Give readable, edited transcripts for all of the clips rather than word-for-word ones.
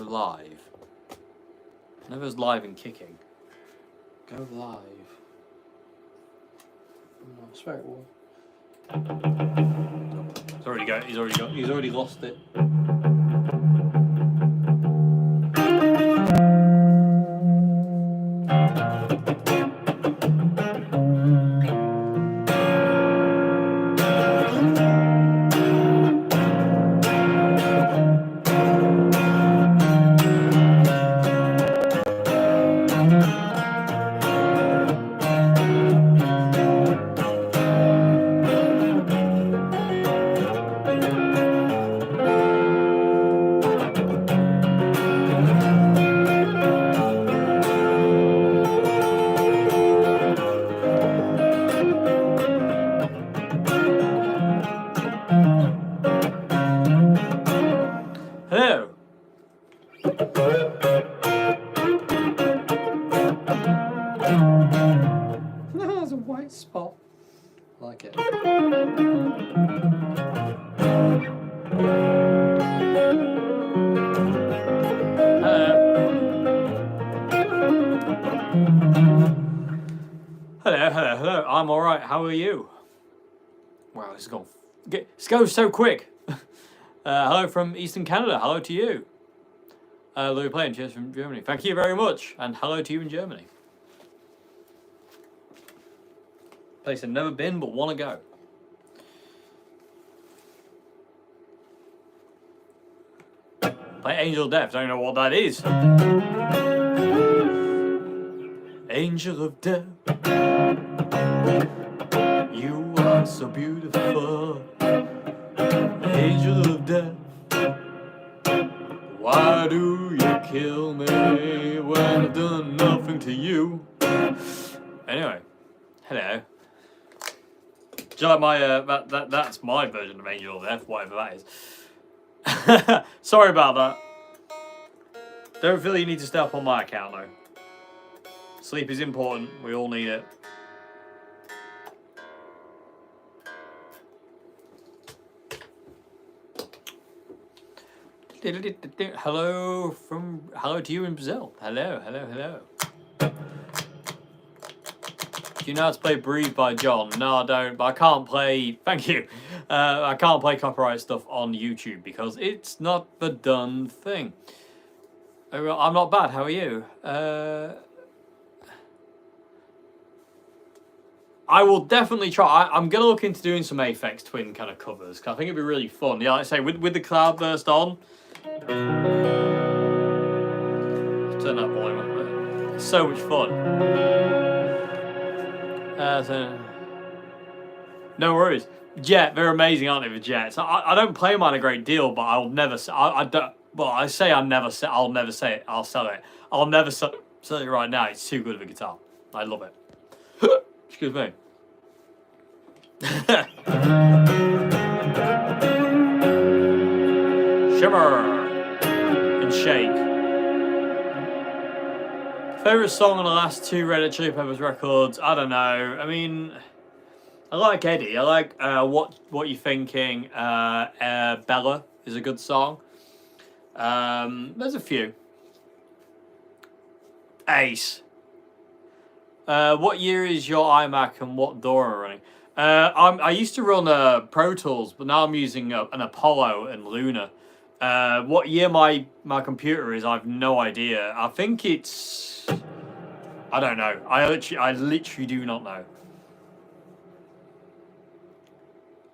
live. Never as live and kicking. Go live. I swear it will. He's already lost it. Hello. There's a white spot. I like it. Hello. I'm all right. How are you? Wow, this is going. This goes so quick. Hello from Eastern Canada. Hello to you. Louis Plain, cheers from Germany. Thank you very much, and hello to you in Germany. Place I've never been but want to go. Play Angel of Death. Don't know what that is. Angel of Death, you are so beautiful. Angel of Death, why do you kill me when I've done nothing to you? Anyway, hello. Do you like my that's my version of Angel of Death, whatever that is. Sorry about that. Don't feel you need to stay up on my account though. Sleep is important. We all need it. Hello to you in Brazil. Hello. Do you know how to play Breathe by John? No, I don't, but I can't play, thank you. I can't play copyright stuff on YouTube because it's not the done thing. I'm not bad, how are you? I will definitely try. I'm going to look into doing some Aphex Twin kind of covers because I think it'd be really fun. Yeah, like I say, with the Cloudburst on. Turn that volume up a bit. It's so much fun. No worries. Jet, they're amazing, aren't they, the Jets? I don't play mine a great deal, but I'll never... I don't... Well, I say I'll never say it. I'll sell it. I'll never sell it right now. It's too good of a guitar. I love it. Excuse me. Shimmer and shake. Favorite song on the last two Red Hot Chili Peppers records? I don't know. I mean, I like Eddie. I like What You Thinking. Bella is a good song. There's a few. Ace. What year is your iMac and what DAW are running? I used to run Pro Tools, but now I'm using an Apollo and Luna. What year my computer is, I've no idea. I think it's... I don't know. I literally do not know.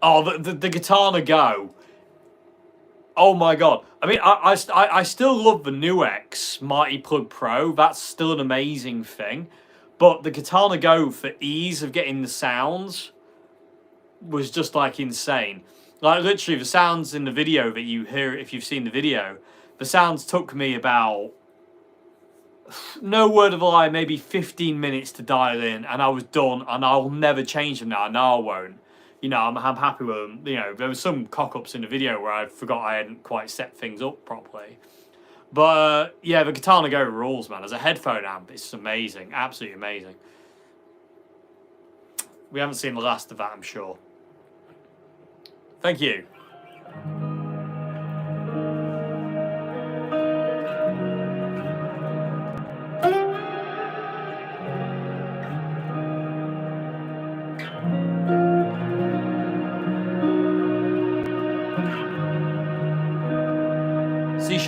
Oh, the Guitar Go. Oh my god. I mean, I still love the NUX Mighty Plug Pro. That's still an amazing thing. But the Guitar Go, for ease of getting the sounds, was just like insane. Like literally the sounds in the video that you hear, if you've seen the video, the sounds took me about, no word of a lie, maybe 15 minutes to dial in, and I was done, and I'll never change them now. No, I won't. You know, I'm happy with them. You know, there was some cock-ups in the video where I forgot I hadn't quite set things up properly. But, yeah, the Guitar Go rules, man. As a headphone amp, it's amazing. Absolutely amazing. We haven't seen the last of that, I'm sure. Thank you.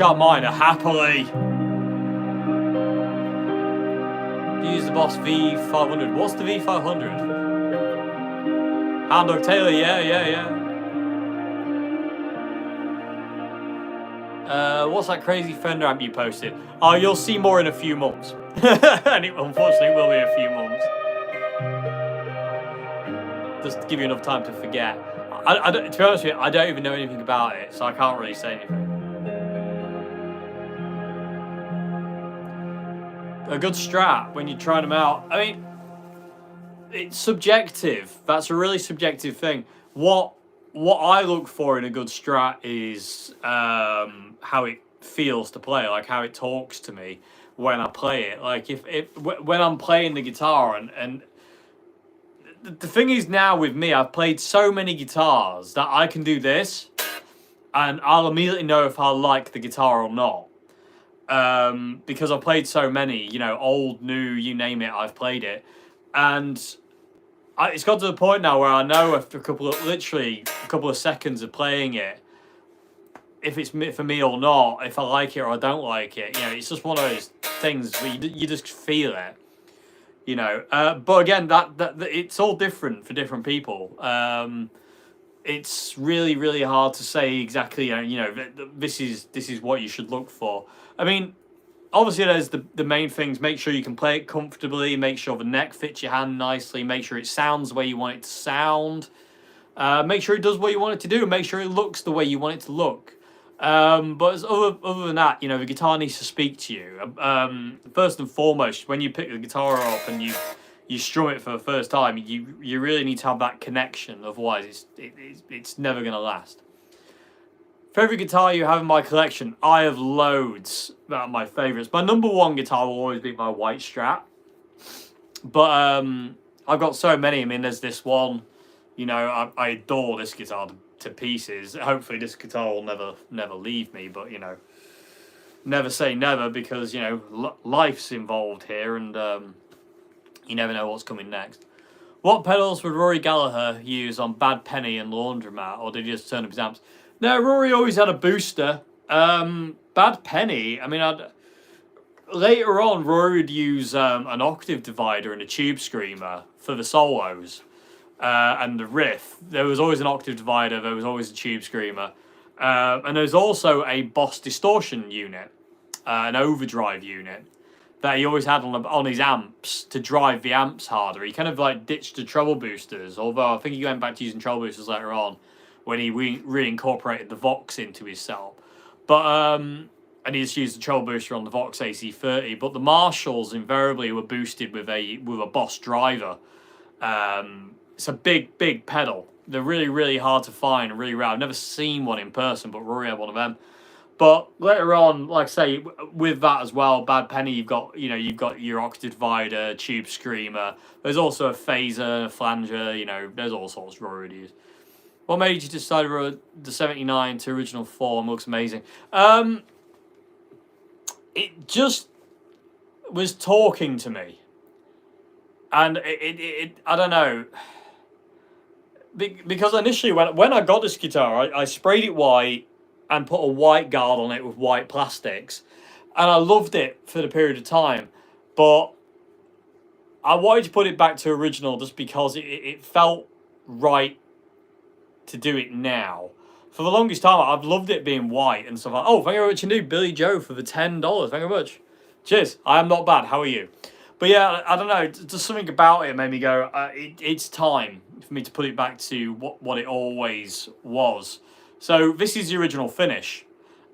Sharp Minor, happily. Use the Boss V500. What's the V500? Hound Dog Taylor, yeah. What's that crazy Fender amp you posted? Oh, you'll see more in a few months. And it unfortunately will be a few months. Just to give you enough time to forget. I don't, to be honest with you, I don't even know anything about it, so I can't really say anything. A good Strat when you're trying them out. I mean, it's subjective. That's a really subjective thing. What I look for in a good Strat is how it feels to play, like how it talks to me when I play it. Like when I'm playing the guitar and the thing is now with me, I've played so many guitars that I can do this and I'll immediately know if I like the guitar or not. Because I've played so many, you know, old, new, you name it, I've played it. And it's got to the point now where I know after literally a couple of seconds of playing it, if it's for me or not, if I like it or I don't like it. You know, it's just one of those things where you just feel it. You know, but again, that it's all different for different people. It's really, really hard to say exactly. You know, this is what you should look for. I mean, obviously, there's the main things. Make sure you can play it comfortably. Make sure the neck fits your hand nicely. Make sure it sounds the way you want it to sound. Make sure it does what you want it to do. Make sure it looks the way you want it to look. But other than that, you know, the guitar needs to speak to you. First and foremost, when you pick the guitar up and you strum it for the first time, you really need to have that connection. Otherwise, it's never going to last. Favorite guitar you have in my collection? I have loads. That are my favorites. My number one guitar will always be my white Strat. But I've got so many. I mean, there's this one. You know, I adore this guitar to pieces. Hopefully this guitar will never leave me, but you know, never say never, because you know life's involved here, and you never know what's coming next. What pedals would Rory Gallagher use on Bad Penny and Laundromat, or did he just turn up his amps? No, Rory always had a booster. Bad Penny, I mean, later on Rory would use an octave divider and a tube screamer for the solos. And the riff, there was always an octave divider, there was always a tube screamer, and there's also a Boss distortion unit, an overdrive unit that he always had on his amps to drive the amps harder. He kind of like ditched the treble boosters, although I think he went back to using treble boosters later on when he reincorporated the Vox into his setup. But and he just used the treble booster on the Vox AC30. But the Marshalls invariably were boosted with a Boss driver. It's a big pedal. They're really, really hard to find and really rare. I've never seen one in person, but Rory had one of them. But later on, like I say, with that as well, Bad Penny, you've got your octave divider, tube screamer. There's also a phaser, a flanger. You know, there's all sorts Rory would use. What made you decide the 79 to original form? Looks amazing. It just was talking to me, and it I don't know. Because initially, when I got this guitar, I sprayed it white and put a white guard on it with white plastics, and I loved it for the period of time. But I wanted to put it back to original just because it felt right to do it now. For the longest time, I've loved it being white and stuff like. Oh, thank you very much indeed, Billy Joe, for the $10. Thank you very much. Cheers. I am not bad. How are you? But yeah, I don't know. Just something about it made me go. It's time for me to put it back to what it always was. So this is the original finish.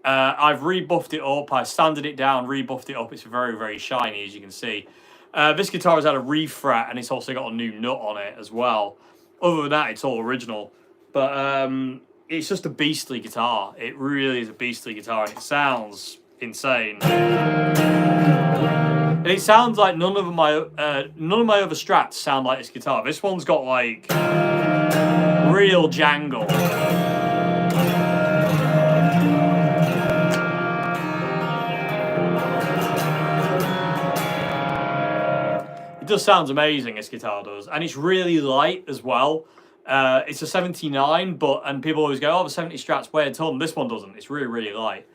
I've rebuffed it up. I sanded it down, rebuffed it up. It's very, very shiny, as you can see. This guitar has had a refret, and it's also got a new nut on it as well. Other than that, it's all original. But it's just a beastly guitar. It really is a beastly guitar, and it sounds insane. And it sounds like none of my other Strats sound like this guitar. This one's got like real jangle. It just sounds amazing, this guitar does, and it's really light as well. It's a 79, and people always go, "Oh, the 70 Strat's weigh a ton." This one doesn't. It's really, really light.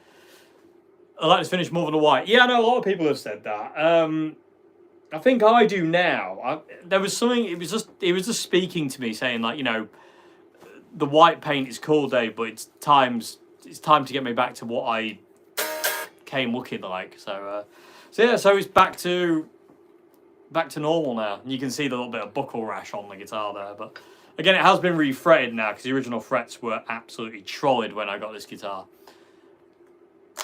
I like this finish more than the white. Yeah, I know a lot of people have said that. I think I do now. There was something. It was just speaking to me, saying like, the white paint is cool, Dave, but it's time to get me back to what I came looking like. So yeah, so it's back to normal now. You can see the little bit of buckle rash on the guitar there, but again, it has been refretted now because the original frets were absolutely trolled when I got this guitar.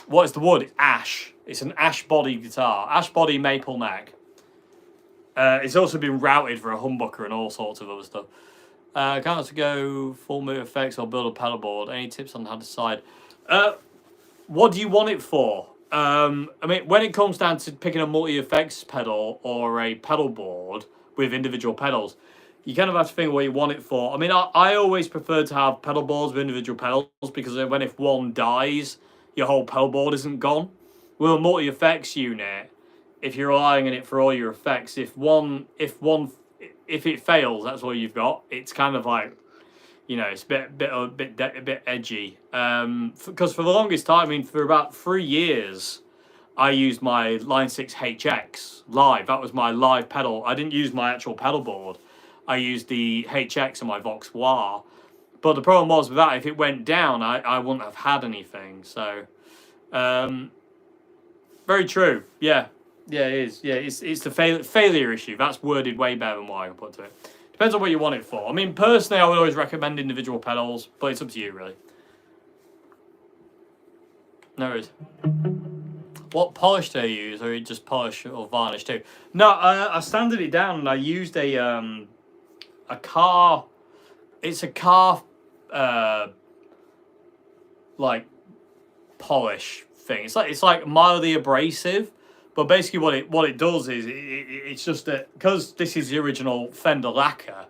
What is the wood? It's ash. It's an ash body guitar. Ash body, maple neck. It's also been routed for a humbucker and all sorts of other stuff. Can't to go full mood effects or build a pedal board. Any tips on how to decide? What do you want it for? I mean, when it comes down to picking a multi-effects pedal or a pedal board with individual pedals, you kind of have to think what you want it for. I mean, I always prefer to have pedal boards with individual pedals because if one dies, your whole pedal board isn't gone. With a multi-effects unit, if you're relying on it for all your effects, if it fails, that's all you've got. It's kind of like, it's a bit edgy. Because for the longest time, I mean, for about 3 years, I used my Line 6 HX live. That was my live pedal. I didn't use my actual pedal board. I used the HX on my Vox Wah. But the problem was with that, if it went down, I wouldn't have had anything. So, very true. Yeah. Yeah, it is. Yeah, it's the failure issue. That's worded way better than what I can put to it. Depends on what you want it for. I mean, personally, I would always recommend individual pedals, but it's up to you, really. No worries. What polish do you use, or you just polish or varnish too? No, I sanded it down and I used a car. It's a car like polish thing. It's like mildly abrasive. But basically, what it does is it's just that because this is the original Fender lacquer,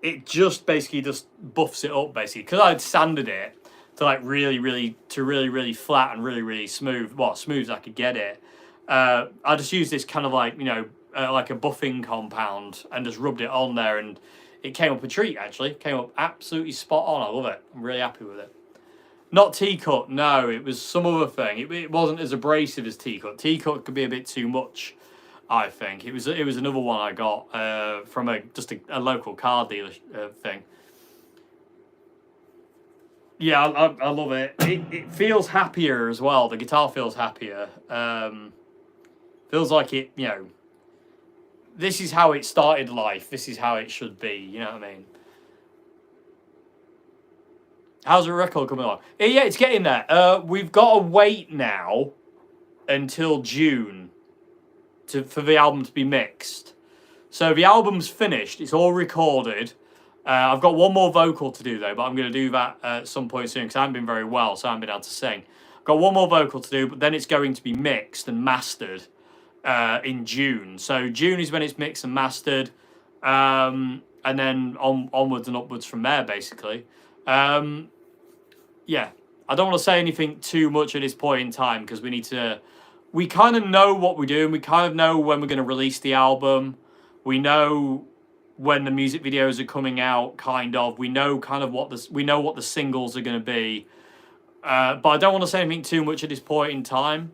it just basically just buffs it up basically. Because I'd sanded it to like really flat and really smooth, well, smooth as I could get it. I just used this kind of like like a buffing compound and just rubbed it on there, and it came up a treat. Actually, came up absolutely spot on. I love it. I'm really happy with it. Not T-cut, no, it was some other thing. It wasn't as abrasive as T-cut. T-cut could be a bit too much, I think. It was another one I got from just a local car dealer thing. Yeah, I love it. It feels happier as well. The guitar feels happier. Feels like it, this is how it started life. This is how it should be, you know what I mean? How's the record coming along? Yeah, it's getting there. We've got to wait now until June for the album to be mixed. So the album's finished. It's all recorded. I've got one more vocal to do, though, but I'm going to do that at some point soon because I haven't been very well, so I haven't been able to sing. I've got one more vocal to do, but then it's going to be mixed and mastered in June. So June is when it's mixed and mastered, and then onwards and upwards from there, basically. Yeah, I don't want to say anything too much at this point in time because we kind of know what we're doing. We kind of know when we're going to release the album. We know when the music videos are coming out, kind of. We know kind of what the singles are going to be. But I don't want to say anything too much at this point in time.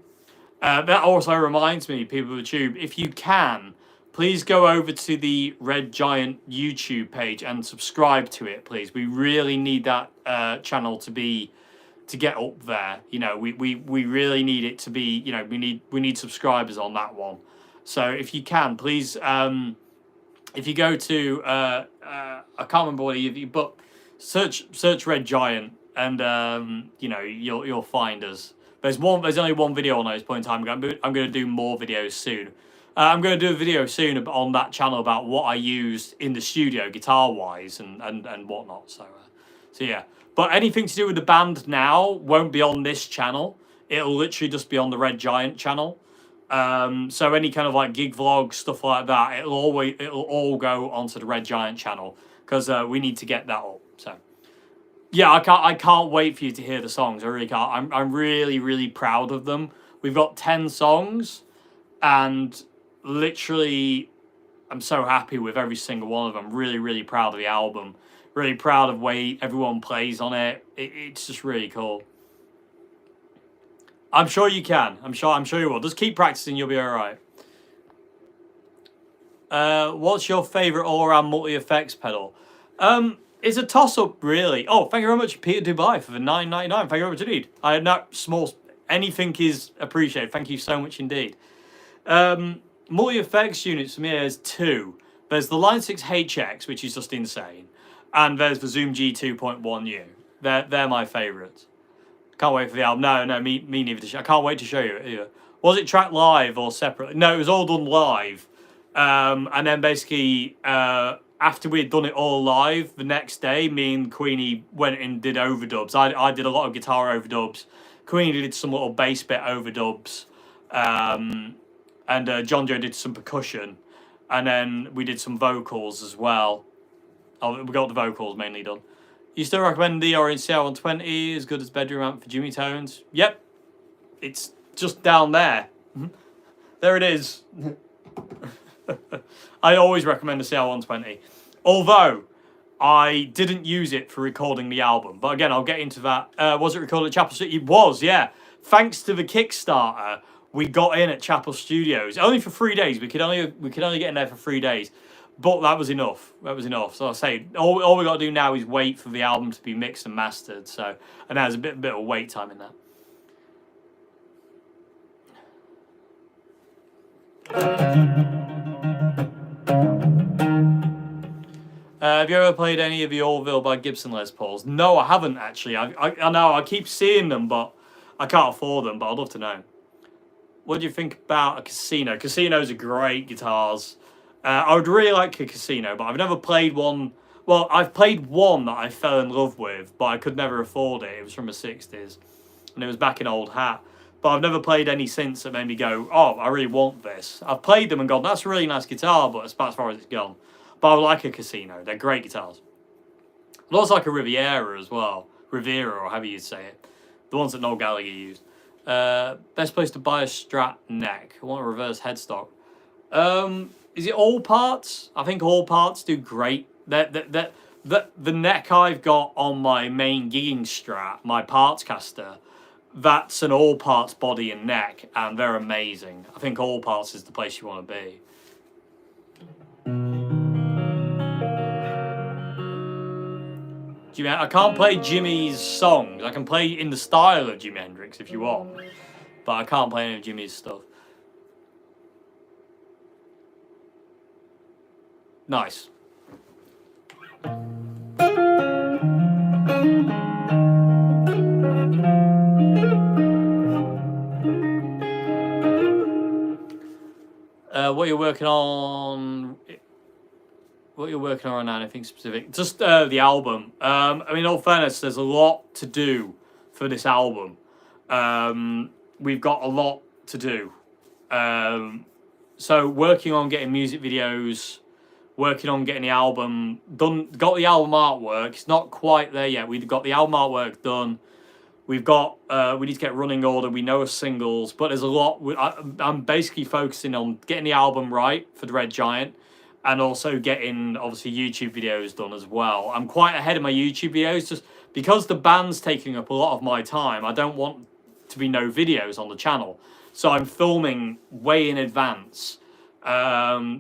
That also reminds me, people of YouTube, if you can, please go over to the Red Giant YouTube page and subscribe to it, please. We really need that channel to get up there. We really need it to be. We need subscribers on that one. So if you can, please, if you go to I can't remember what you but search Red Giant and you'll find us. There's only one video on this point in time. I'm going to do more videos soon. I'm going to do a video soon on that channel about what I used in the studio, guitar-wise and whatnot. So yeah. But anything to do with the band now won't be on this channel. It'll literally just be on the Red Giant channel. So any kind of like gig vlogs, stuff like that, it'll all go onto the Red Giant channel because we need to get that up. So yeah, I can't wait for you to hear the songs. I really can't. I'm really proud of them. We've got 10 songs, and literally, I'm so happy with every single one of them. Really proud of the album. Really proud of the way everyone plays on it. It's just really cool. I'm sure you can. I'm sure you will. Just keep practicing. You'll be all right. What's your favorite all-around multi-effects pedal? It's a toss-up, really. Oh, thank you very much, Peter Dubai, for the $9.99. Thank you very much indeed. I had no small. Anything is appreciated. Thank you so much indeed. Multi-effects units for me is two. There's the Line 6 HX, which is just insane, and there's the Zoom G2.1U. They're my favourites. Can't wait for the album. No, me neither. I can't wait to show you it either. Was it tracked live or separately? No, it was all done live. And then basically, after we had done it all live, the next day, me and Queenie went and did overdubs. I did a lot of guitar overdubs. Queenie did some little bass bit overdubs. And John Joe did some percussion. And then we did some vocals as well. Oh, we got the vocals mainly done. You still recommend the Orient CR120 as good as bedroom amp for Jimmy Tones? Yep. It's just down there. There it is. I always recommend the CR120. Although, I didn't use it for recording the album. But again, I'll get into that. Was it recorded at Chapel Studios? It was, yeah. Thanks to the Kickstarter, we got in at Chapel Studios. Only for 3 days. We could only get in there for 3 days. But that was enough. That was enough. So I say, all we got to do now is wait for the album to be mixed and mastered. So, and there's a bit of wait time in that. Have you ever played any of the Orville by Gibson Les Pauls? No, I haven't actually. I know I keep seeing them, but I can't afford them. But I'd love to know. What do you think about a Casino? Casinos are great guitars. I would really like a Casino, but I've never played one. Well, I've played one that I fell in love with, but I could never afford it. It was from the 60s, and it was back in Old Hat. But I've never played any since that made me go, oh, I really want this. I've played them and gone, that's a really nice guitar, but it's about as far as it's gone. But I would like a Casino. They're great guitars. I'd also like a Riviera as well. Riviera, or however you'd say it. The ones that Noel Gallagher used. Best place to buy a Strat neck. I want a reverse headstock. Is it all parts? I think all parts do great. The neck I've got on my main gigging Strat, my parts caster, that's an all parts body and neck, and they're amazing. I think all parts is the place you want to be. I can't play Jimmy's songs. I can play in the style of Jimi Hendrix if you want, but I can't play any of Jimmy's stuff. Nice. What you're working on? What you're working on now? Anything specific? Just the album. I mean, in all fairness, there's a lot to do for this album. We've got a lot to do. So working on getting music videos, working on getting the album done. Got the album artwork. It's not quite there yet. We've got the album artwork done. We've got, we need to get running order. We know of singles, but there's a lot. I'm basically focusing on getting the album right for the Red Giant, and also getting, obviously, YouTube videos done as well. I'm quite ahead of my YouTube videos, just because the band's taking up a lot of my time. I don't want to be no videos on the channel. So I'm filming way in advance,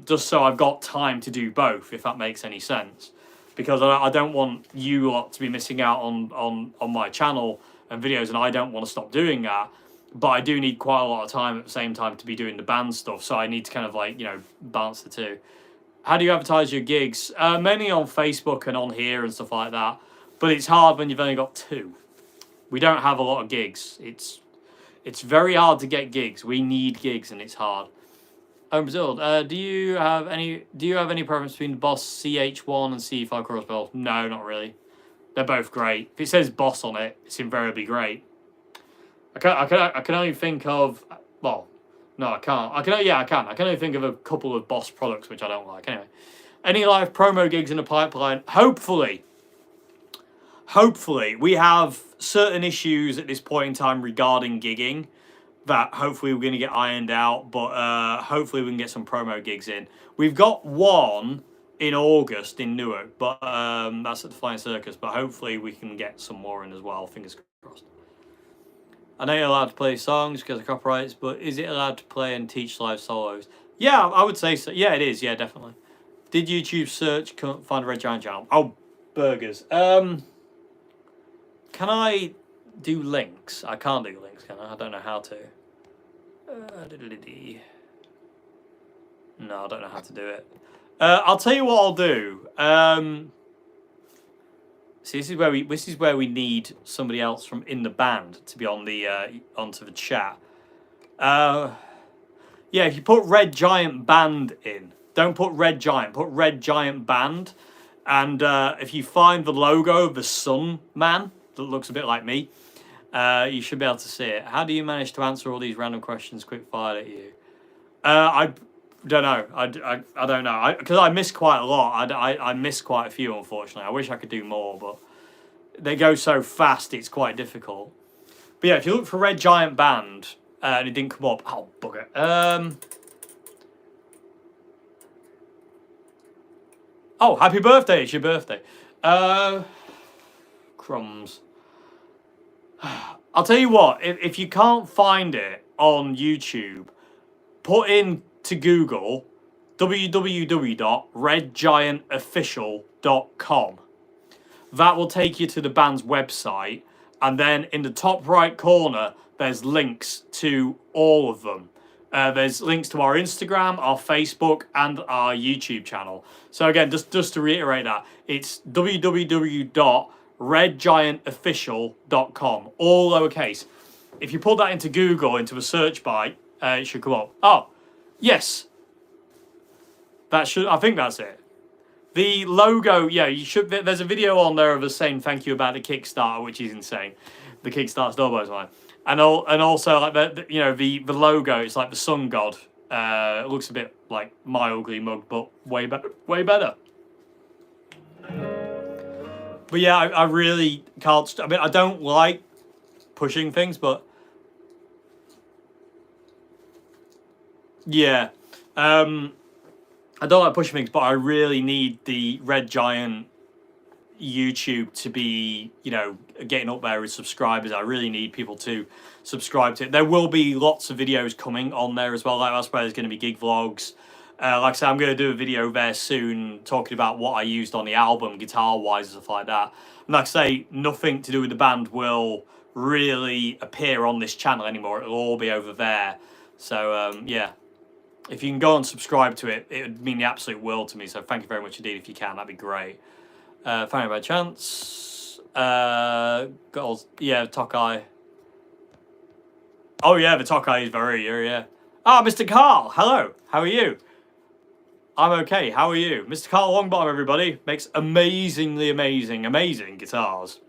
just so I've got time to do both, if that makes any sense. Because I don't want you lot to be missing out on my channel and videos, and I don't want to stop doing that. But I do need quite a lot of time at the same time to be doing the band stuff, so I need to kind of like, balance the two. How do you advertise your gigs? Mainly on Facebook and on here and stuff like that. But it's hard when you've only got 2. We don't have a lot of gigs. It's very hard to get gigs. We need gigs, and it's hard. Brazil, do you have any preference between the Boss CH1 and CE5 crossbells? No, not really. They're both great. If it says Boss on it, it's invariably great. I can only think of, well, no, I can't. I can. I can. I can only think of a couple of Boss products which I don't like. Anyway, any live promo gigs in the pipeline? Hopefully. We have certain issues at this point in time regarding gigging that hopefully we're going to get ironed out, but hopefully we can get some promo gigs in. We've got one in August in Newark, but that's at the Flying Circus, but hopefully we can get some more in as well, fingers crossed. I know you're allowed to play songs because of copyrights, but is it allowed to play and teach live solos? Yeah, I would say so. Yeah, it is. Yeah, definitely. Did YouTube search find a Red Giant channel? Oh, burgers. Can I do links? I can't do links, can I? I don't know how to. No, I don't know how to do it. I'll tell you what I'll do. See, this is where we need somebody else from in the band to be on the onto the chat. Yeah, if you put Red Giant Band in, don't put Red Giant, put Red Giant Band, and if you find the logo of the Sun Man that looks a bit like me, you should be able to see it. How do you manage to answer all these random questions quick fired at you? I don't know. I don't know. Because I miss quite a lot. I miss quite a few, unfortunately. I wish I could do more, but they go so fast, it's quite difficult. But yeah, if you look for Red Giant Band and it didn't come up, oh, bugger. Oh, happy birthday. It's your birthday. Crumbs. I'll tell you what, if you can't find it on YouTube, put in to Google www.redgiantofficial.com. That will take you to the band's website, and then in the top right corner, there's links to all of them. There's links to our Instagram, our Facebook, and our YouTube channel. So again, just to reiterate that, it's www.redgiantofficial.com, all lowercase. If you put that into Google, into a search bar, it should come up. Oh, yes. I think that's it. The logo, yeah, you should. There's a video on there of us saying thank you about the Kickstarter, which is insane. The Kickstarter store blows mine, and also like the logo. It's like the sun god. It looks a bit like my ugly mug, but way better. But yeah, I really can't. I mean, I don't like pushing things, but yeah. I don't like pushing things, but I really need the Red Giant YouTube to be, getting up there with subscribers. I really need people to subscribe to it. There will be lots of videos coming on there as well. Like that's where there's going to be gig vlogs. Like I said, I'm going to do a video there soon talking about what I used on the album, guitar-wise and stuff like that. And like I say, nothing to do with the band will really appear on this channel anymore. It'll all be over there. So, yeah. If you can go and subscribe to it, it would mean the absolute world to me. So thank you very much indeed if you can. That'd be great. Found it by chance. Tokai. Oh yeah, the Tokai is very yeah. Ah, Mr. Carl. Hello. How are you? I'm okay. How are you? Mr. Carl Longbottom, everybody. Makes amazing guitars.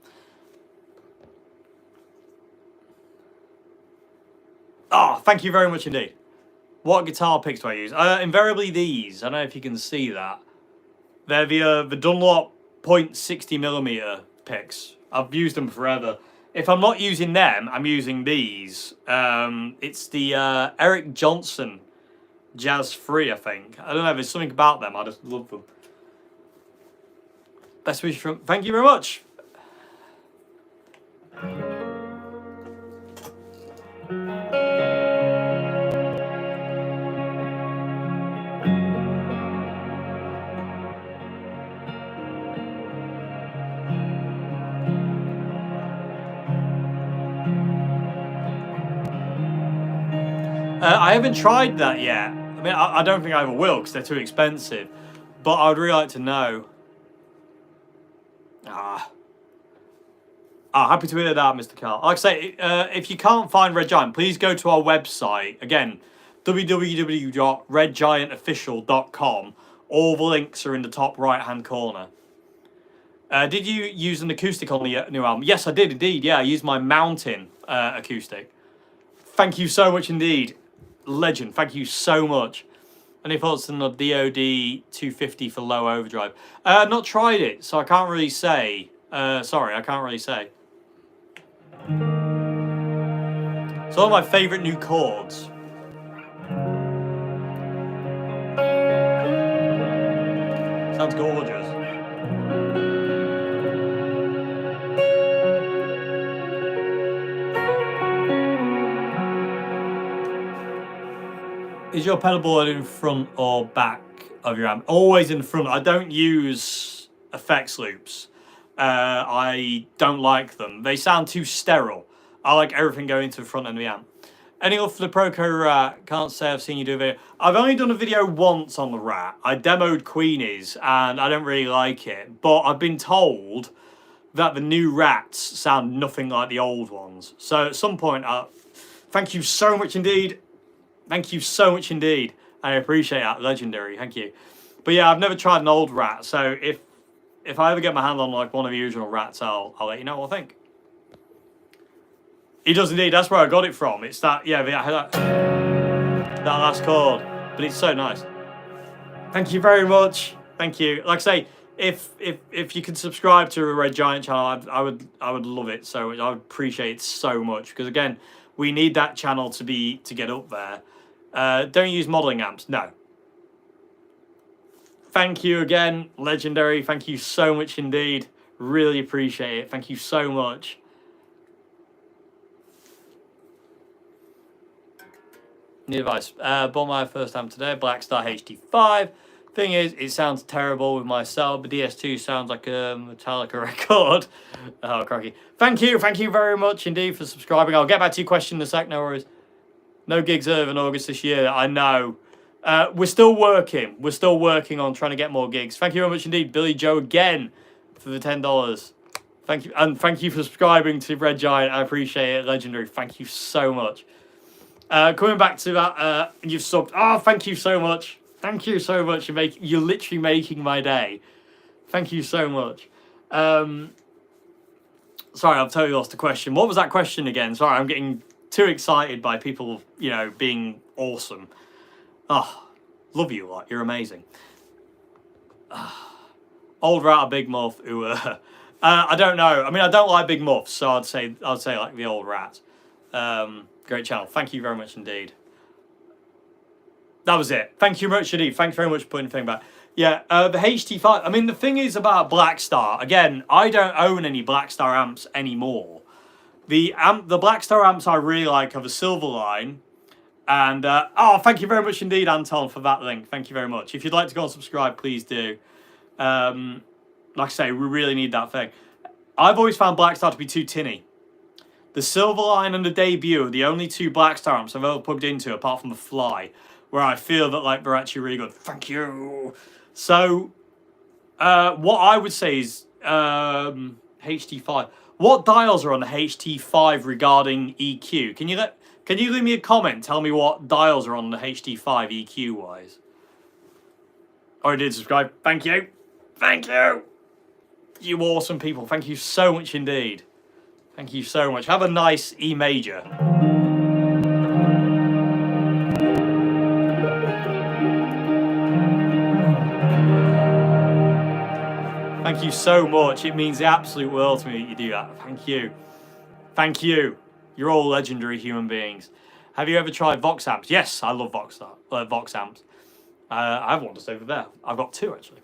Oh, thank you very much indeed. What guitar picks do I use? Invariably these. I don't know if you can see that. They're the Dunlop 0.60mm picks. I've used them forever. If I'm not using them, I'm using these. It's the Eric Johnson Jazz Free, I think. I don't know, there's something about them. I just love them. Best wishes from... Thank you very much. I haven't tried that yet. I mean, I don't think I ever will because they're too expensive. But I would really like to know. Happy to hear that, Mr. Carl. Like I say, if you can't find Red Giant, please go to our website. Again, www.redgiantofficial.com. All the links are in the top right-hand corner. Did you use an acoustic on the new album? Yes, I did indeed. Yeah, I used my Mountain acoustic. Thank you so much indeed. Legend. Thank you so much. Any thoughts on the DOD 250 for low overdrive? Not tried it, so I can't really say. Sorry, I can't really say. It's one of my favourite new chords. Sounds gorgeous. Is your pedal board in front or back of your amp? Always in front. I don't use effects loops. I don't like them. They sound too sterile. I like everything going to the front end of the amp. Any love for the Proco Rat? Can't say I've seen you do a video. I've only done a video once on the Rat. I demoed Queenies and I don't really like it. But I've been told that the new Rats sound nothing like the old ones. So at some point, thank you so much indeed. Thank you so much indeed. I appreciate that. Legendary. Thank you. But yeah, I've never tried an old Rat. So if I ever get my hand on like one of the original Rats, I'll let you know what I think. He does indeed. That's where I got it from. It's that, yeah, that last chord. But it's so nice. Thank you very much. Thank you. Like I say, if you could subscribe to a Red Giant channel, I would love it so much. I would appreciate it so much because again, we need that channel to get up there. Don't use modeling amps. No. Thank you again, Legendary. Thank you so much indeed. Really appreciate it. Thank you so much. New advice. Bought my first amp today, Blackstar HD5. Thing is, it sounds terrible with my cell, but DS2 sounds like a Metallica record. Oh, crikey. Thank you very much indeed for subscribing. I'll get back to your question in a sec, no worries. No gigs over in August this year, I know. We're still working. We're still working on trying to get more gigs. Thank you very much indeed, Billy Joe, again, for the $10. Thank you, and thank you for subscribing to Red Giant. I appreciate it, Legendary. Thank you so much. Coming back to that, you've subbed. Oh, thank you so much. Thank you so much. You're literally making my day. Thank you so much. Sorry, I've totally lost the question. What was that question again? Sorry, I'm getting too excited by people, you know, being awesome. Oh, love you a lot. You're amazing. Old Rat or Big Muff? Ooh, I don't know. I mean, I don't like Big Muffs, so I'd say like the Old Rat. Great channel. Thank you very much indeed. That was it. Thank you very much indeed. Thank you very much for putting the thing back. Yeah, the HT5. I mean, the thing is about Blackstar. Again, I don't own any Blackstar amps anymore. The Blackstar amps I really like are the Silverline. And, oh, thank you very much indeed, Anton, for that link. Thank you very much. If you'd like to go and subscribe, please do. Like I say, we really need that thing. I've always found Blackstar to be too tinny. The Silverline and the Debut are the only two Blackstar amps I've ever plugged into, apart from the Fly, where I feel that like they're actually really good. Thank you. So, what I would say is HT5. What dials are on the HT5 regarding EQ? Can you leave me a comment? Tell me what dials are on the HT5 EQ wise. Oh, I did subscribe. Thank you. Thank you. You awesome people. Thank you so much indeed. Thank you so much. Have a nice E major. Thank you so much. It means the absolute world to me that you do that. Thank you. Thank you. You're all legendary human beings. Have you ever tried Vox amps? Yes, I love Vox amps. I have one just over there. I've got two actually.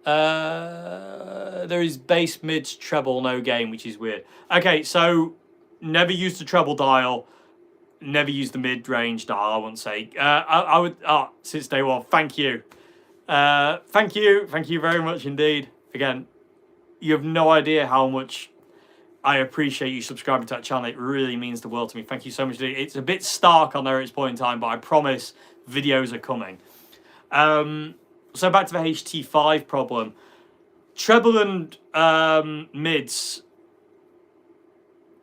There is bass, mids, treble, no gain, which is weird. Okay, so never use the treble dial. Never use the mid-range dial, I wouldn't say. I would, since day one, thank you. Thank you very much indeed. Again, you have no idea how much I appreciate you subscribing to that channel. It really means the world to me. Thank you so much. It's a bit stark on there at this point in time, but I promise videos are coming. So back to the HT5 problem. Treble and mids,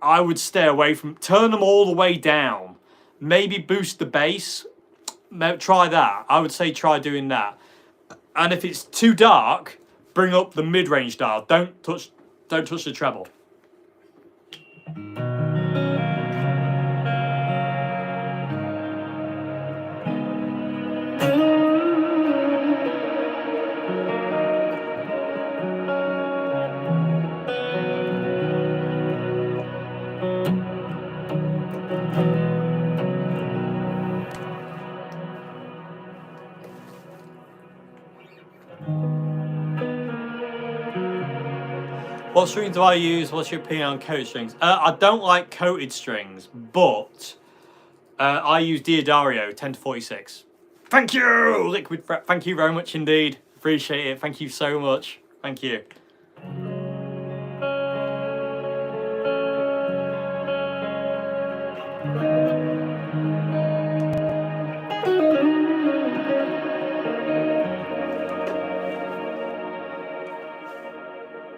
I would stay away from. Turn them all the way down. Maybe boost the bass. Try that. I would say try doing that. And if it's too dark, bring up the mid-range dial. Don't touch the treble. What strings do I use? What's your opinion on coated strings? I don't like coated strings, but I use Diodario 10 to 46. Thank you, Liquid Fret. Thank you very much indeed. Appreciate it. Thank you so much. Thank you.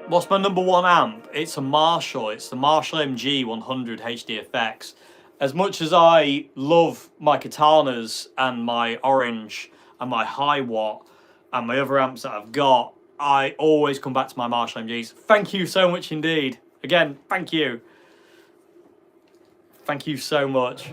What's my number one amp? It's a Marshall. It's the Marshall MG 100 HDFX. As much as I love my Katanas and my Orange and my High Watt and my other amps that I've got, I always come back to my Marshall MGs. Thank you so much indeed. Again, thank you. Thank you so much.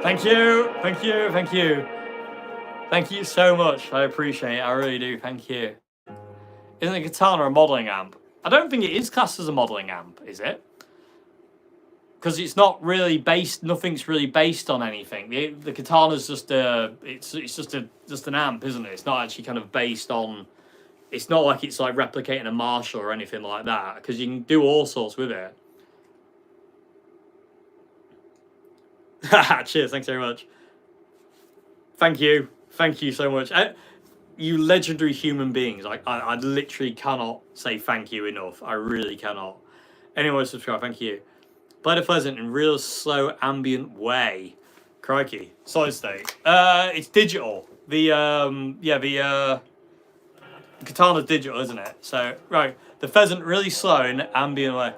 Thank you, thank you, thank you. Thank you so much. I appreciate it. I really do. Thank you. Isn't a Katana a modelling amp? I don't think it is classed as a modelling amp, is it? Because it's not really based. Nothing's really based on anything. The Katana's just it's just an amp, isn't it? It's not actually kind of based on. It's not like it's like replicating a Marshall or anything like that. Because you can do all sorts with it. Cheers, thanks very much. Thank you so much. You legendary human beings. I literally cannot say thank you enough. I really cannot. Anyone subscribe, thank you. Play the Pleasant in real slow ambient way. Crikey. Solid state. It's digital. The Katana's digital, isn't it? So right, the Pheasant really slow in ambient way.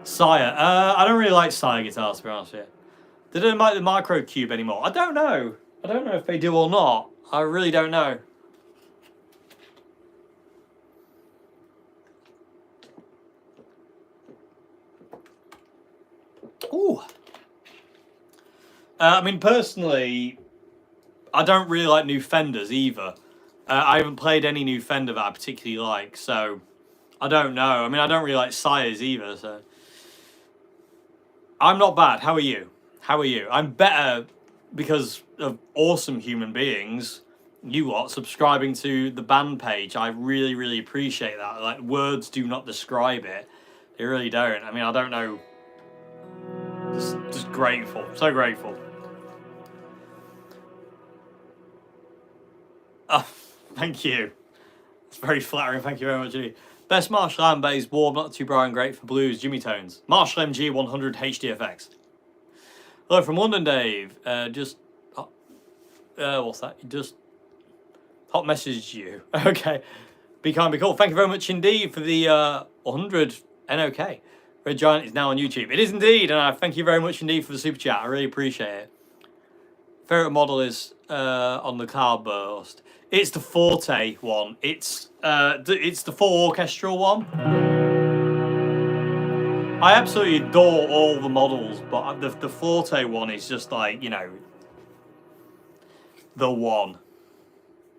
Sire. I don't really like Sire guitars, to be honest with you. They don't like the Micro Cube anymore. I don't know. I don't know if they do or not. I really don't know. Ooh. I mean, personally, I don't really like new Fenders either. I haven't played any new Fender that I particularly like, so I don't know. I mean, I don't really like Sires either, so. I'm not bad. How are you? How are you? I'm better because of awesome human beings. You lot subscribing to the band page. I really, really appreciate that. Like, words do not describe it. They really don't. I mean, I don't know. Just grateful. So grateful. Oh, thank you. It's very flattering. Thank you very much, Jimmy. Best Marshall amp bass, warm, not too bright and great for blues, Jimmy Tones. Marshall MG 100 HDFX. Hello from London, Dave. What's that? Just hot messaged you. Okay. Be kind, be cool. Thank you very much indeed for the 100 NOK. Red Giant is now on YouTube. It is indeed, and I thank you very much indeed for the super chat. I really appreciate it. Favorite model is on the Cloudburst. It's the Forte one. It's the full orchestral one. I absolutely adore all the models, but the Forte one is just like, you know, the one.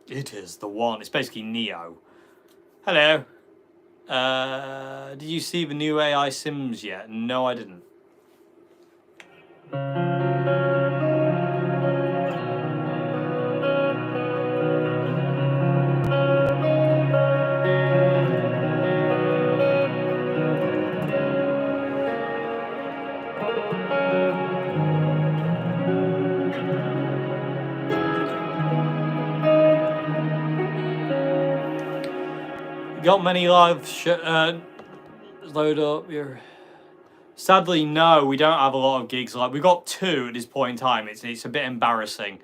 It is the one. It's basically Neo. Hello. Did you see the new AI Sims yet? No, I didn't. Got many live load up your. Sadly, no, we don't have a lot of gigs. Like, we've got 2 at this point in time. It's a bit embarrassing,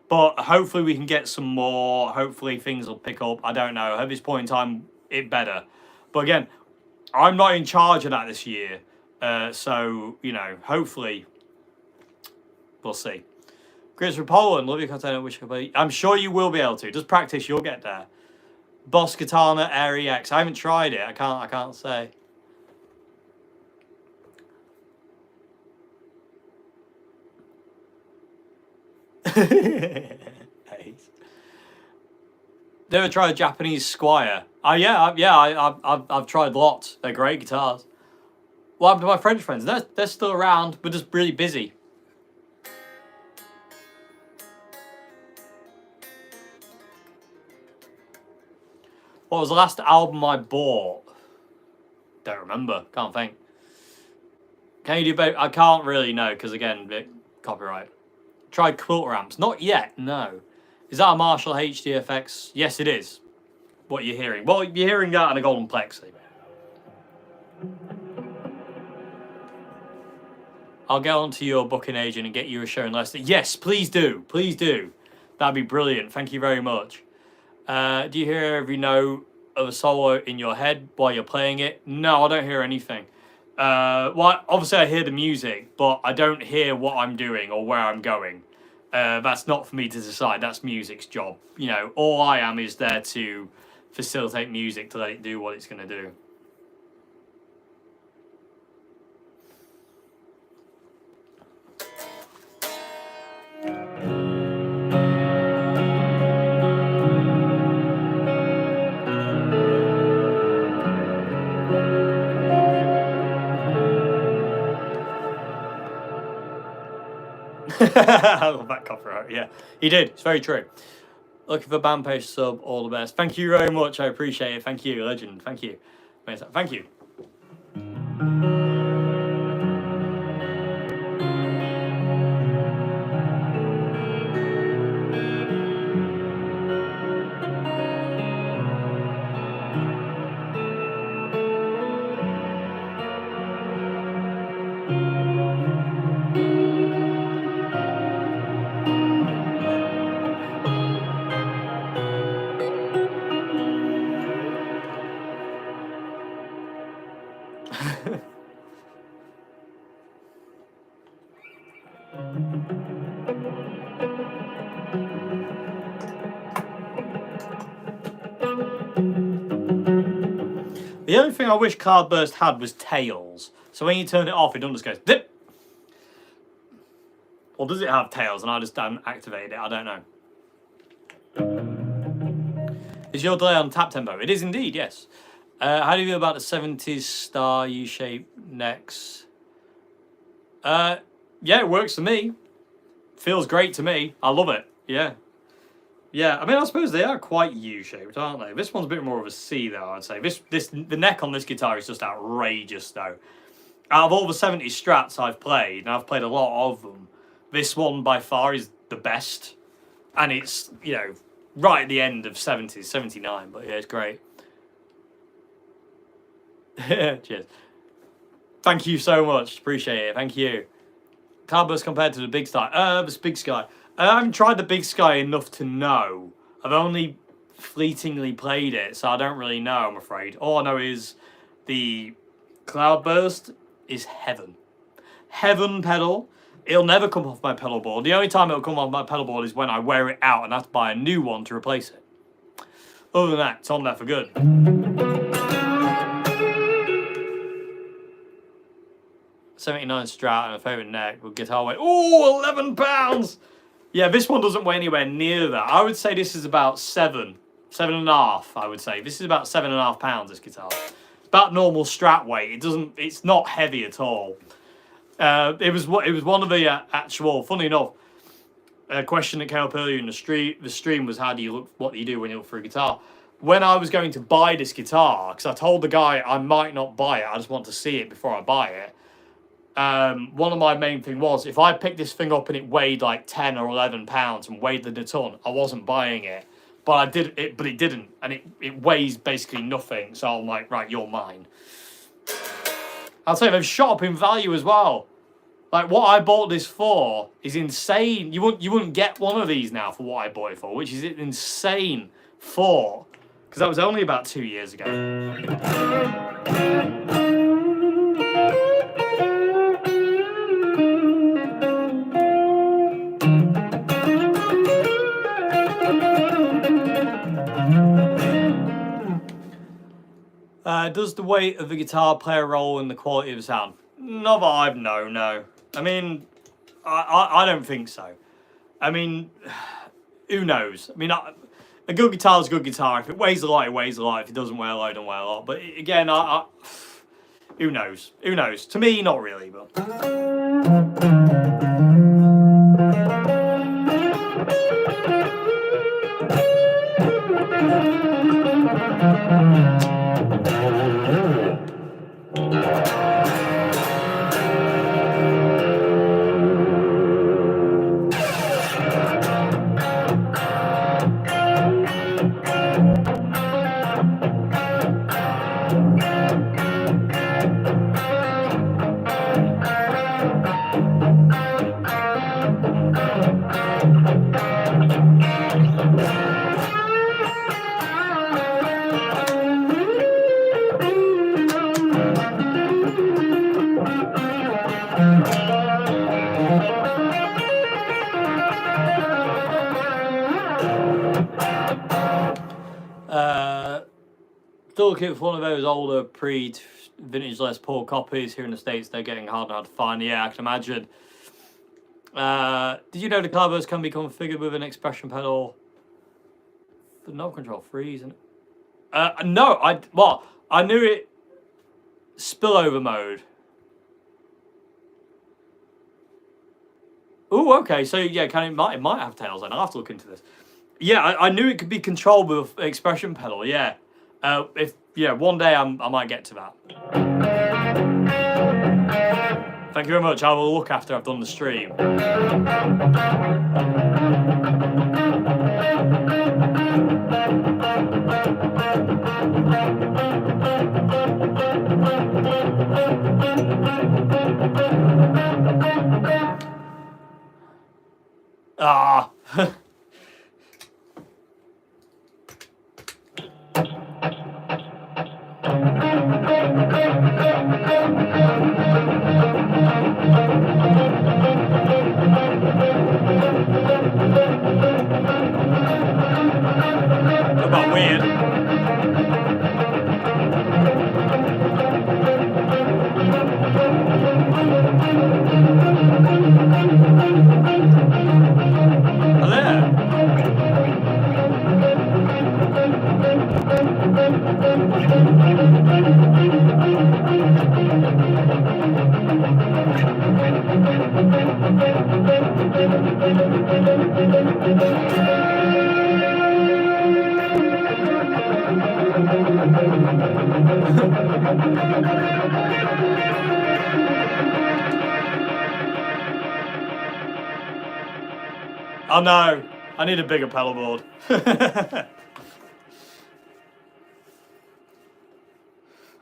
but hopefully we can get some more. Hopefully things will pick up. I don't know. At this point in time, it better. But again, I'm not in charge of that this year, so you know, hopefully we'll see. Chris from Poland, love your content. Wish I could play. I'm sure you will be able to. Just practice, you'll get there. Boss Katana Air EX. I haven't tried it. I can't say. Never tried a Japanese Squire. I've tried lots. They're great guitars. What happened to my French friends? They're still around, but just really busy. What was the last album I bought? Don't remember. Can't think. Can you do both? I can't really know because again, copyright. Tried quilt ramps? Not yet. No. Is that a Marshall HDFX? Yes, it is. What you're hearing? Well, you're hearing that on a Golden Plexi. I'll get onto your booking agent and get you a show in Leicester. Yes, please do. Please do. That'd be brilliant. Thank you very much. Do you hear every note of a solo in your head while you're playing it? No, I don't hear anything. Well, obviously I hear the music, but I don't hear what I'm doing or where I'm going. That's not for me to decide. That's music's job. You know, all I am is there to facilitate music to let it do what it's going to do. I love that copyright. Yeah, he did. It's very true. Looking for band page sub. All the best. Thank you very much. I appreciate it. Thank you, legend. Thank you. Thank you. The only thing I wish Cloudburst had was tails. So when you turn it off, it doesn't just go dip. Or does it have tails and I just haven't activated it? I don't know. Is your delay on tap tempo? It is indeed, yes. How do you feel about the 70s star U-shaped necks? Yeah, it works for me. Feels great to me. I love it. Yeah. Yeah, I mean, I suppose they are quite U-shaped, aren't they? This one's a bit more of a C, though, I'd say. The neck on this guitar is just outrageous, though. Out of all the 70s Strats I've played, and I've played a lot of them, this one by far is the best. And it's, you know, right at the end of 70s, 79, but yeah, it's great. Cheers. Thank you so much. Appreciate it. Thank you. Cloudburst compared to the Big Sky. This Big Sky. I haven't tried the Big Sky enough to know. I've only fleetingly played it, so I don't really know, I'm afraid. All I know is the Cloudburst is heaven. Heaven pedal. It'll never come off my pedal board. The only time it'll come off my pedal board is when I wear it out and have to buy a new one to replace it. Other than that, it's on there for good. '79 Strat and a favourite neck with guitar weight. Oh, £11! Yeah, this one doesn't weigh anywhere near that. I would say this is about 7.5, I would say. This is about 7.5 pounds, this guitar. It's about normal Strat weight. It's not heavy at all. It was one of the actual, funny enough, a question that came up earlier in the stream was what do you do when you look for a guitar? When I was going to buy this guitar, because I told the guy I might not buy it, I just want to see it before I buy it. One of my main thing was, if I picked this thing up and it weighed like 10 or 11 pounds and weighed a ton, I wasn't buying it. But it didn't, and it weighs basically nothing. So I'm like, right, you're mine. I'll say they've shot up in value as well. Like what I bought this for is insane. You wouldn't get one of these now for what I bought it for, which is insane for, because that was only about 2 years ago. Does the weight of the guitar play a role in the quality of the sound? Not that I've known, no. I mean, I don't think so. I mean, who knows? I mean, a good guitar is a good guitar. If it weighs a lot, it weighs a lot. If it doesn't weigh a lot, it don't weigh a lot. But again, who knows? Who knows? To me, not really, but... Still looking for one of those older pre-vintage Les Paul copies. Here in the States, they're getting harder and harder to find. Yeah, I can imagine. Did you know the calabash can be configured with an expression pedal? The knob control freeze. No, I knew it. Spillover mode. Oh, okay. So yeah, it might have tails. Then I'll have to look into this. Yeah, I knew it could be controlled with expression pedal. Yeah. One day I might get to that. Thank you very much. I will look after I've done the stream. Ah. About weird. Oh no, I need a bigger pedal board. I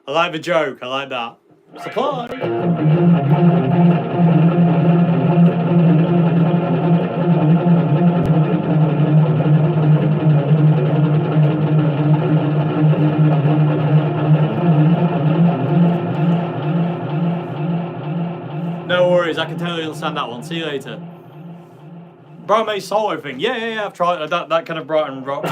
like the joke, I like that. Supply! No worries, I can totally understand that one. See you later. Brian May solo thing. Yeah, I've tried that kind of Brighton rock.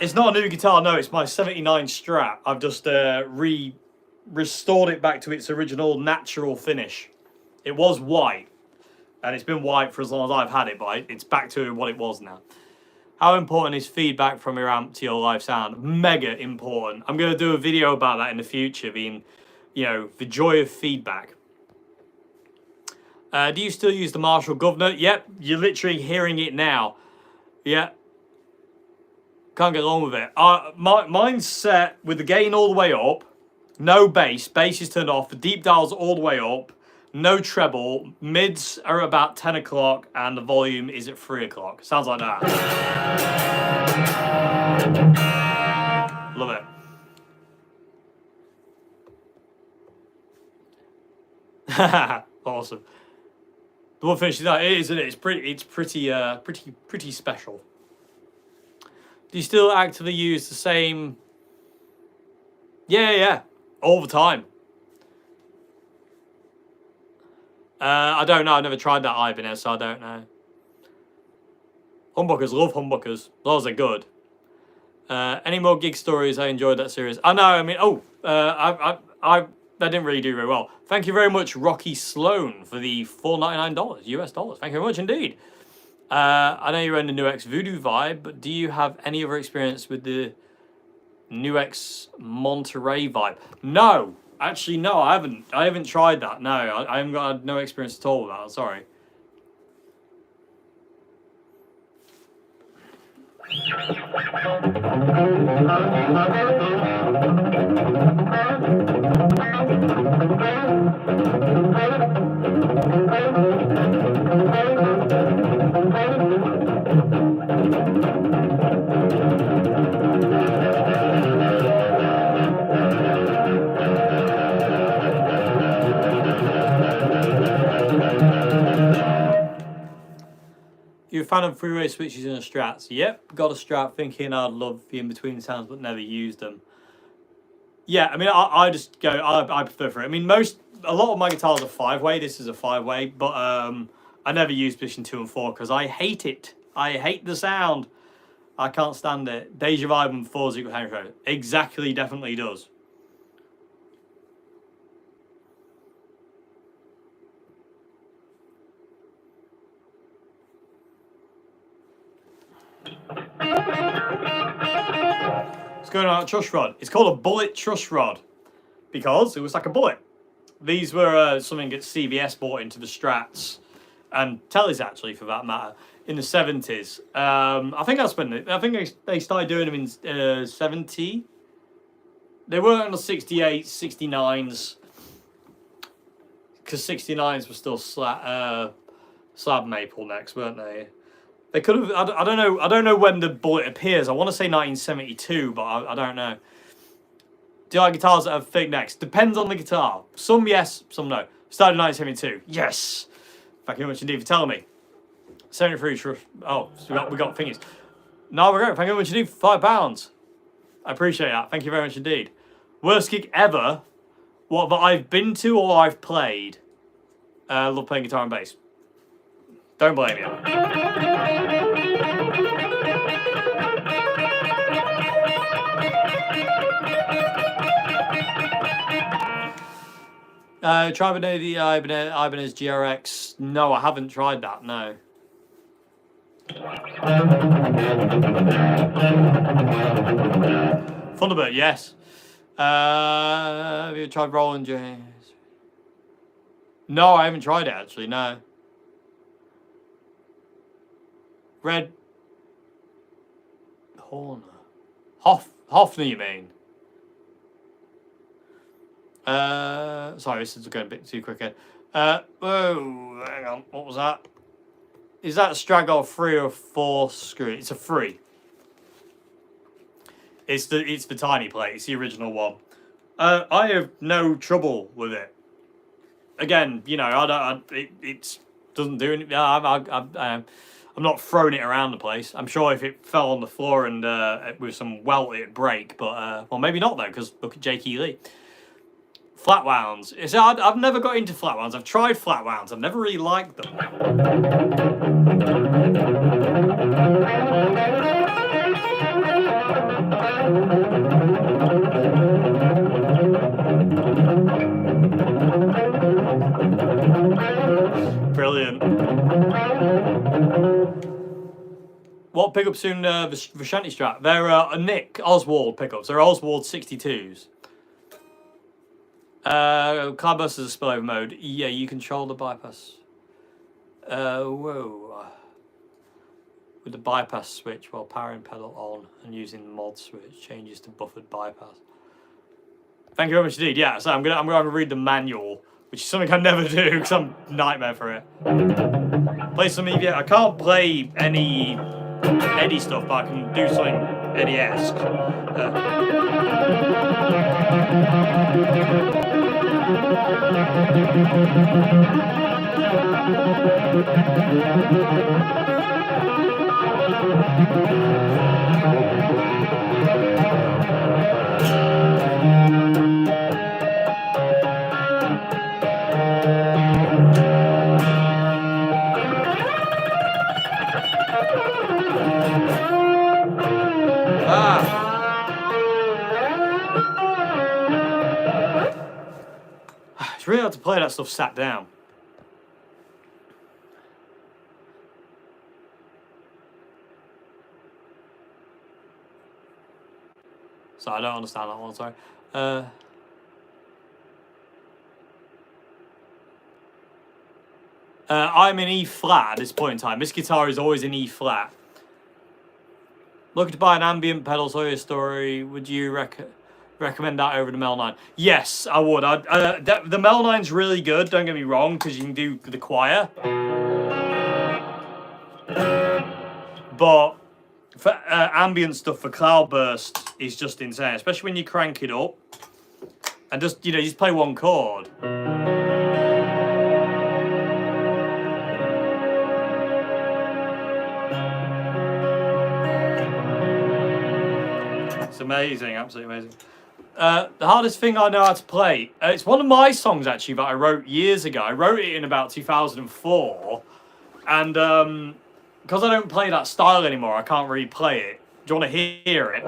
It's not a new guitar, no, it's my 79 Strat. I've just restored it back to its original natural finish. It was white, and it's been white for as long as I've had it, but it's back to what it was now. How important is feedback from your amp to your live sound? Mega important. I'm going to do a video about that in the future, being, the joy of feedback. Do you still use the Marshall Governor? Yep, you're literally hearing it now. Yeah. Can't get along with it. Mine's set with the gain all the way up. No bass. Bass is turned off. The deep dial's all the way up. No treble. Mids are about 10 o'clock and the volume is at 3 o'clock. Sounds like that. Love it. Awesome. The one finish is that, isn't it? It's pretty special. Do you still actively use the same? Yeah, all the time. I don't know. I've never tried that Ibanez, so I don't know. Humbuckers, love humbuckers. Those are good. Any more gig stories? I enjoyed that series. I know. I mean, that didn't really do very well. Thank you very much, Rocky Sloan, for the $4.99 US dollars. Thank you very much indeed. I know you're in the NUX Voodoo vibe, but do you have any other experience with the NUX Monterey vibe? No, actually, no, I haven't. I haven't tried that. No, I haven't got no experience at all with that. Sorry. You're a fan of three-way switches and Strats? Yep, got a Strat, thinking I'd love the in-between sounds, but never used them. Yeah, I mean, I just go, I prefer three. I mean, a lot of my guitars are five-way. This is a five-way, but I never use position 2 and 4 because I hate it. I hate the sound. I can't stand it. Deja Vibe and 4 is equal Hendrix. Exactly, definitely does. What's going on at truss rod? It's called a bullet truss rod because it was like a bullet. These were something that CBS bought into the Strats and Tellys actually, for that matter, in the 70s. I think that's when they started doing them in 70. They weren't on the 68s, 69s, because 69s were still slab maple necks, weren't they? They could have. I don't know. I don't know when the bullet appears. I want to say 1972, but I don't know. Do you like guitars that have thick necks? Depends on the guitar. Some yes, some no. Started in 1972. Yes. Thank you very much indeed for telling me. 73. Oh, so we got thingies. No, we're going. Thank you very much indeed for £5. I appreciate that. Thank you very much indeed. Worst gig ever. What that I've been to or I've played. Love playing guitar and bass. Don't blame you. Try the Ibanez GRX. No, I haven't tried that. No. Thunderbird, yes. Have you tried Roland James? No, I haven't tried it actually. No. Red Horner. Hofner, you mean? Sorry, this is going a bit too quick here. Whoa, hang on. What was that? Is that a Straggle 3 or 4 screw? It's a 3. It's the tiny plate. It's the original one. I have no trouble with it. Again, you know, it doesn't do anything. I'm not throwing it around the place. I'm sure if it fell on the floor and with some welt, it'd break. But well, maybe not though, because look at Jake E. Lee. Flat wounds. I've never got into flat wounds. I've tried flat wounds. I've never really liked them. Brilliant. What pickups soon? The Shanty Strat. They're Nick Oswald pickups. They're Oswald 62s. Car bus is a spillover mode. Yeah, you control the bypass. Whoa. With the bypass switch while powering pedal on and using the mod switch changes to buffered bypass. Thank you very much indeed. Yeah, so I'm gonna read the manual, which is something I never do because I'm a nightmare for it. Play some EVA. I can't play any Eddie stuff, but I can do something Eddie-esque. It's really hard to play that stuff sat down. So I don't understand that one, sorry. I'm in E flat at this point in time. This guitar is always in E flat. Looking to buy an ambient pedal, saw your story. Would you recommend that over the Mel 9? Yes, I would. The Mel 9's really good, don't get me wrong, because you can do the choir. But for ambient stuff for Cloudburst is just insane, especially when you crank it up and just, you know, you just play one chord. It's amazing, absolutely amazing. The hardest thing I know how to play, it's one of my songs actually that I wrote years ago. I wrote it in about 2004, and because I don't play that style anymore, I can't really play it. Do you want to hear it?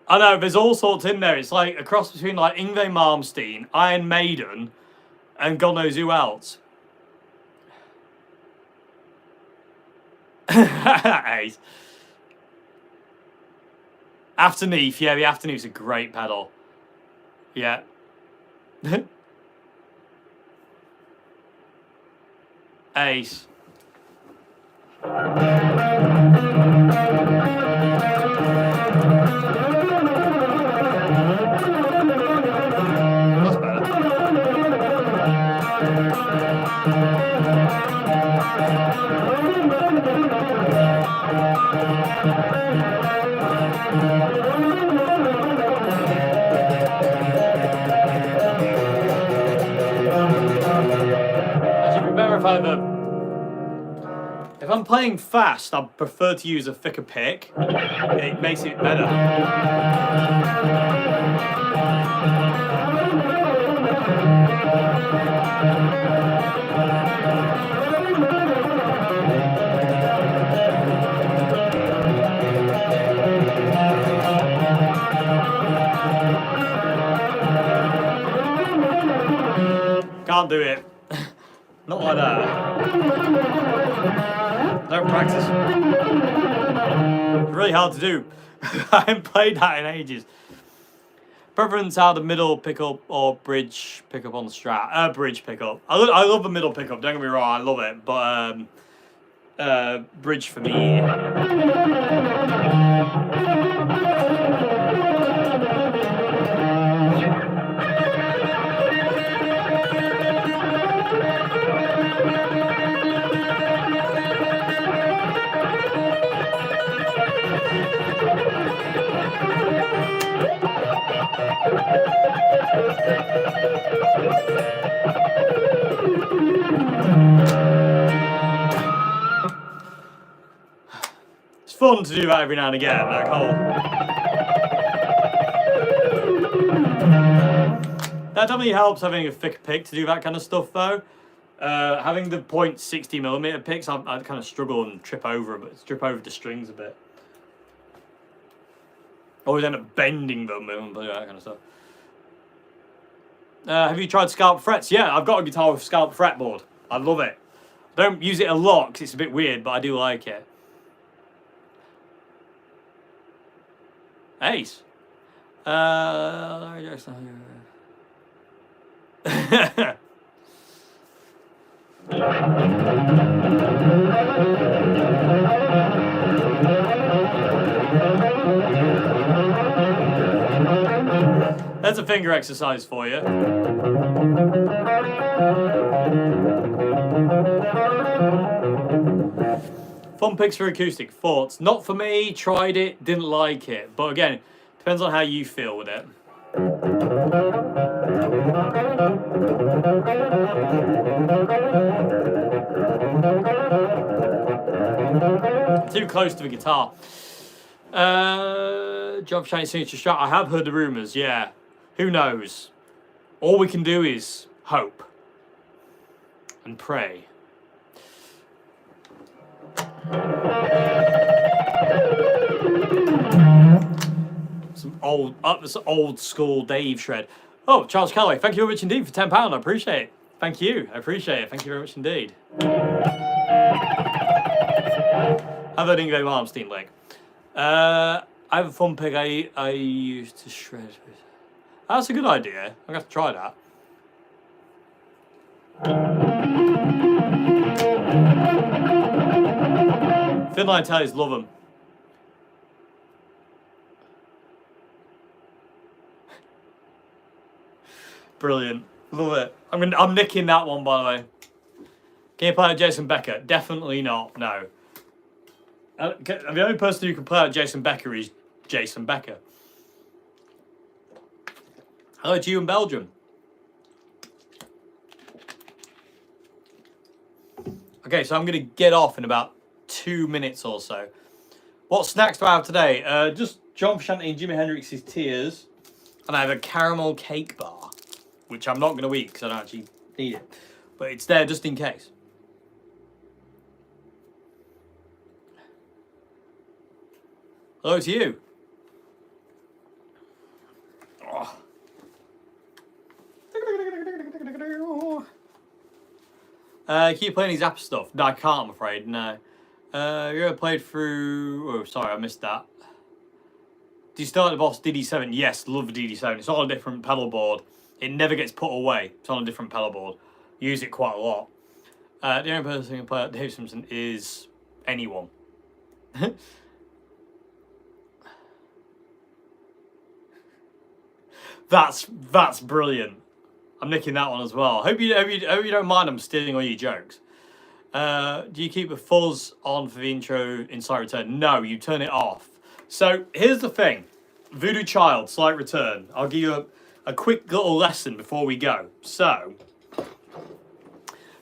I know, there's all sorts in there. It's like a cross between like Yngwie Malmsteen, Iron Maiden, and God knows who else. Ace. Afterneath, yeah, the Afterneath's a great pedal. Yeah. Ace. If I'm playing fast, I prefer to use a thicker pick. It makes it better. Can't do it. Not like that. Don't practice. It's really hard to do. I haven't played that in ages. Preference out the middle pickup or bridge pickup on the Strat. Bridge pickup. I love the middle pickup, don't get me wrong, I love it. But bridge for me. It's fun to do that every now and again, like that definitely helps having a thick pick to do that kind of stuff though. Having the .60mm picks, I kind of struggle and trip over the strings a bit. Always end up bending them and that kind of stuff. Have you tried scalp frets? Yeah, I've got a guitar with scalp fretboard. I love it. I don't use it a lot because it's a bit weird, but I do like it. Ace. That's a finger exercise for you. Fun picks for acoustic. Thoughts? Not for me. Tried it. Didn't like it. But again, depends on how you feel with it. Too close to the guitar. Job Shiny signature Strat. I have heard the rumours, yeah. Who knows? All we can do is hope and pray. Some old school Dave shred. Oh, Charles Calloway, thank you very much indeed for £10. I appreciate it. Thank you. I appreciate it. Thank you very much indeed. I've heard Ingo Malmsteen leg. I have a fun pick I used to shred. That's a good idea. I'm going to have to try that. Finline Tellys, love them. Brilliant. Love it. I'm nicking that one, by the way. Can you play it Jason Becker? Definitely not, no. The only person who can play out Jason Becker is Jason Becker. Hello to you in Belgium. Okay, so I'm going to get off in about 2 minutes or so. What snacks do I have today? Just John Frusciante and Jimi Hendrix's Tears. And I have a caramel cake bar, which I'm not going to eat because I don't actually need it. But it's there just in case. Hello to you. Oh. Keep playing these app stuff. No, I can't, I'm afraid. No. You ever played through... Oh, sorry, I missed that. Do you start the boss DD7? Yes, love the DD7. It's on a different pedal board. It never gets put away. It's on a different pedal board. Use it quite a lot. The only person who can play Dave Simpson is anyone. That's brilliant. I'm nicking that one as well. Hope you don't mind I'm stealing all your jokes. Do you keep the fuzz on for the intro in Slight Return? No, you turn it off. So here's the thing. Voodoo Child, Slight Return. I'll give you a quick little lesson before we go. So,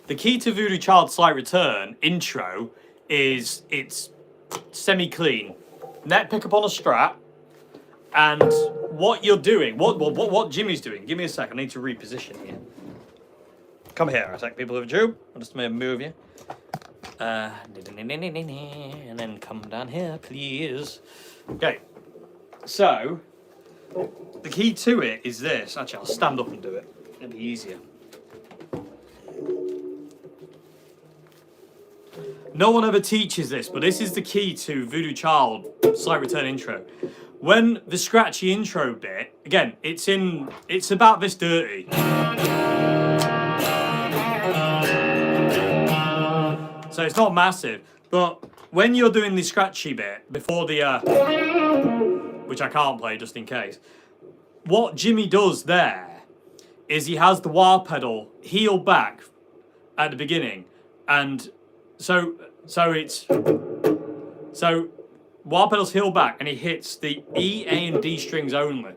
the key to Voodoo Child Slight Return intro is it's semi-clean. Net pickup on a Strat. And what you're doing, what Jimmy's doing, give me a sec, I need to reposition here. Come here a sec, people of YouTube. I'll just move you. And then come down here, please. Okay, so the key to it is this. Actually, I'll stand up and do it. It'll be easier. No one ever teaches this, but this is the key to Voodoo Child Slight Return intro. When the scratchy intro bit, again, it's about this dirty. So it's not massive, but when you're doing the scratchy bit before the, which I can't play just in case, what Jimmy does there is he has the wah pedal heel back at the beginning, and so wah pedal's heel back, and he hits the E, A, and D strings only.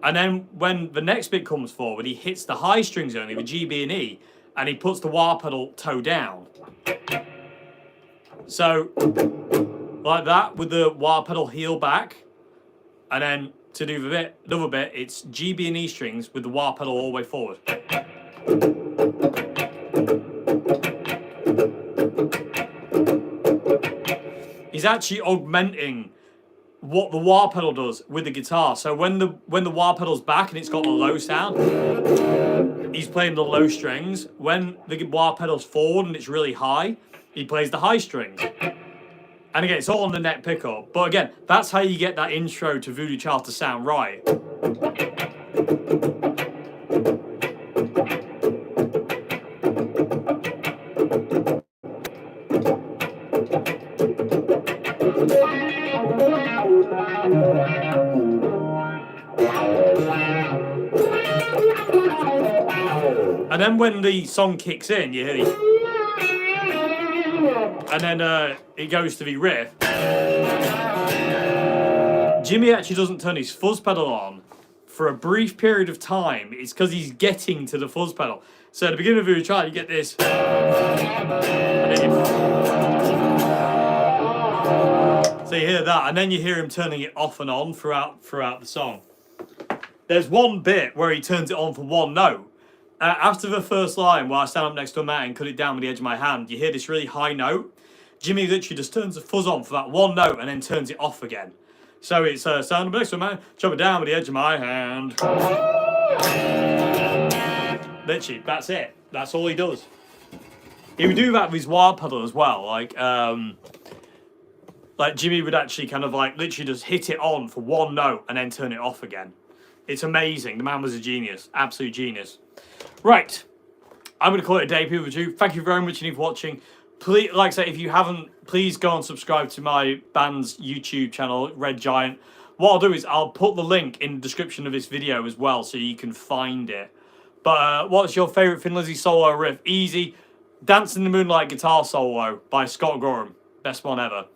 And then when the next bit comes forward, he hits the high strings only, the G, B, and E, and he puts the wah pedal toe down. So, like that, with the wah pedal heel back, and then to do the other bit, it's G, B, and E strings with the wah pedal all the way forward. He's actually augmenting what the wah pedal does with the guitar. So when the wah pedal's back and it's got a low sound, he's playing the low strings. When the wah pedal's forward and it's really high, he plays the high strings. And again, it's all on the neck pickup. But again, that's how you get that intro to Voodoo Child to sound right. And then when the song kicks in, you hear the... And then it goes to the riff. Jimmy actually doesn't turn his fuzz pedal on for a brief period of time. It's because he's getting to the fuzz pedal. So at the beginning of Voodoo Child, you get this. So you hear that, and then you hear him turning it off and on throughout the song. There's one bit where he turns it on for one note. After the first line, where I stand up next to a man and cut it down with the edge of my hand, you hear this really high note. Jimmy literally just turns the fuzz on for that one note and then turns it off again. So it's stand up next to a man, chop it down with the edge of my hand. Literally, that's it. That's all he does. He would do that with his wah pedal as well. Like Jimmy would actually kind of like literally just hit it on for one note and then turn it off again. It's amazing. The man was a genius. Absolute genius. Right. I'm going to call it a day, people. Thank you very much indeed for watching. Please, like I say, if you haven't, please go and subscribe to my band's YouTube channel, Red Giant. What I'll do is I'll put the link in the description of this video as well so you can find it. But what's your favourite Thin Lizzy solo riff? Easy. Dance in the Moonlight guitar solo by Scott Gorham. Best one ever.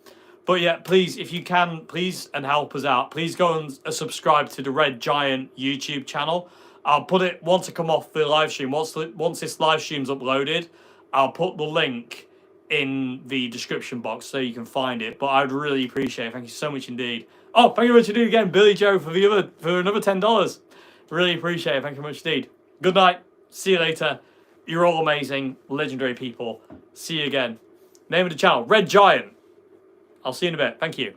But yeah, please, if you can, please, and help us out, please go and subscribe to the Red Giant YouTube channel. I'll put it, once I come off the live stream, once this live stream's uploaded, I'll put the link in the description box so you can find it. But I'd really appreciate it. Thank you so much indeed. Oh, thank you very much indeed again, Billy Joe, for another $10. Really appreciate it. Thank you very much indeed. Good night. See you later. You're all amazing, legendary people. See you again. Name of the channel, Red Giant. I'll see you in a bit. Thank you.